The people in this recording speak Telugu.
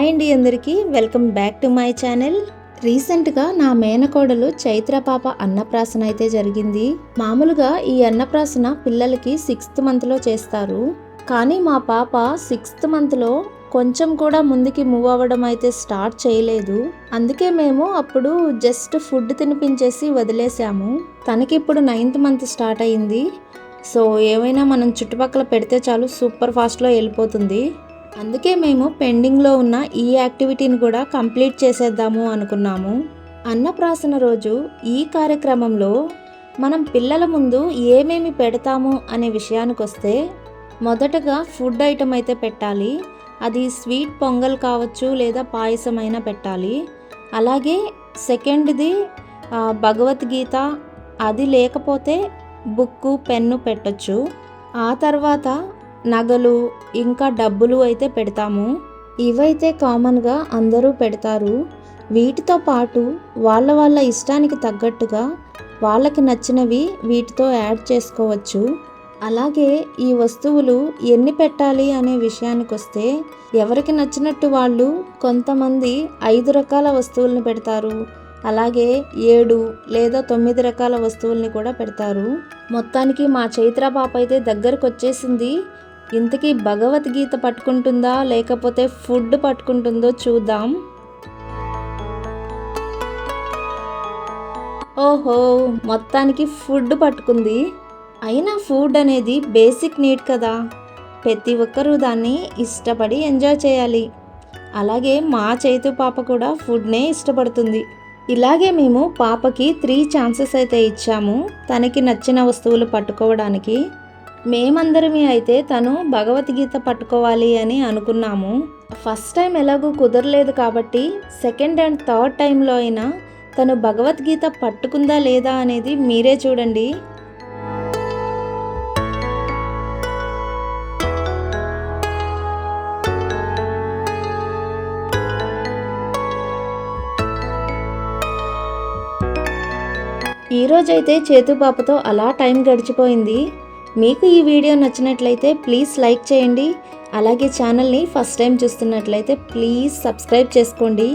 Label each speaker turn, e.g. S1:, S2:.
S1: హాయ్ అండి అందరికీ, welcome back to my channel. రీసెంట్గా నా మేనకోడలు చైత్ర పాప అన్నప్రాసన అయితే జరిగింది. మామూలుగా ఈ అన్నప్రాసన పిల్లలకి 6th మంత్లో చేస్తారు. కానీ మా పాప 6th మంత్లో కొంచెం కూడా ముందుకి మూవ్ అవ్వడం అయితే స్టార్ట్ చేయలేదు. అందుకే మేము అప్పుడు జస్ట్ ఫుడ్ తినిపించేసి వదిలేసాము. తనకి ఇప్పుడు 9th మంత్ స్టార్ట్ అయింది. సో ఏమైనా మనం చుట్టుపక్కల పెడితే చాలు సూపర్ ఫాస్ట్లో వెళ్ళిపోతుంది. అందుకే మేము పెండింగ్లో ఉన్న ఈ యాక్టివిటీని కూడా కంప్లీట్ చేసేద్దాము అనుకున్నాము. అన్నప్రాసన రోజు ఈ కార్యక్రమంలో మనం పిల్లల ముందు ఏమేమి పెడతాము అనే విషయానికి వస్తే, మొదటగా ఫుడ్ ఐటమ్ అయితే పెట్టాలి. అది స్వీట్ పొంగల్ కావచ్చు, లేదా పాయసం అయినా పెట్టాలి. అలాగే సెకండ్ది భగవద్గీత, అది లేకపోతే బుక్కు పెన్ను పెట్టచ్చు. ఆ తర్వాత నగలు ఇంకా డబ్బులు అయితే పెడతాము. ఇవైతే కామన్గా అందరూ పెడతారు. వీటితో పాటు వాళ్ళ ఇష్టానికి తగ్గట్టుగా వాళ్ళకి నచ్చినవి వీటితో యాడ్ చేసుకోవచ్చు. అలాగే ఈ వస్తువులు ఎన్ని పెట్టాలి అనే విషయానికి వస్తే, ఎవరికి నచ్చినట్టు వాళ్ళు కొంతమంది 5 రకాల వస్తువులను పెడతారు. అలాగే 7 లేదా 9 రకాల వస్తువుల్ని కూడా పెడతారు. మొత్తానికి మా చైత్ర పాప అయితే దగ్గరకు వచ్చేసింది. ఇంతకీ భగవద్గీత పట్టుకుంటుందా లేకపోతే ఫుడ్ పట్టుకుంటుందో చూద్దాం. ఓహో, మొత్తానికి ఫుడ్ పట్టుకుంది. అయినా ఫుడ్ అనేది బేసిక్ నీడ్ కదా, ప్రతి ఒక్కరూ దాన్ని ఇష్టపడి ఎంజాయ్ చేయాలి. అలాగే మా చైతు పాప కూడా ఫుడ్నే ఇష్టపడుతుంది. ఇలాగే మేము పాపకి 3 ఛాన్సెస్ అయితే ఇచ్చాము తనకి నచ్చిన వస్తువులు పట్టుకోవడానికి. మేమందరమే అయితే తను భగవద్గీత పట్టుకోవాలి అని అనుకున్నాము. ఫస్ట్ టైం ఎలాగూ కుదరలేదు కాబట్టి సెకండ్ అండ్ థర్డ్ టైంలో అయినా తను భగవద్గీత పట్టుకుందా లేదా అనేది మీరే చూడండి. ఈరోజైతే చేతు పాపతో అలా టైం గడిచిపోయింది. మీకు ఈ వీడియో నచ్చినట్లయితే ప్లీజ్ లైక్ చేయండి. అలాగే ఛానల్ని ఫస్ట్ టైం చూస్తున్నట్లయితే ప్లీజ్ సబ్స్క్రైబ్ చేసుకోండి.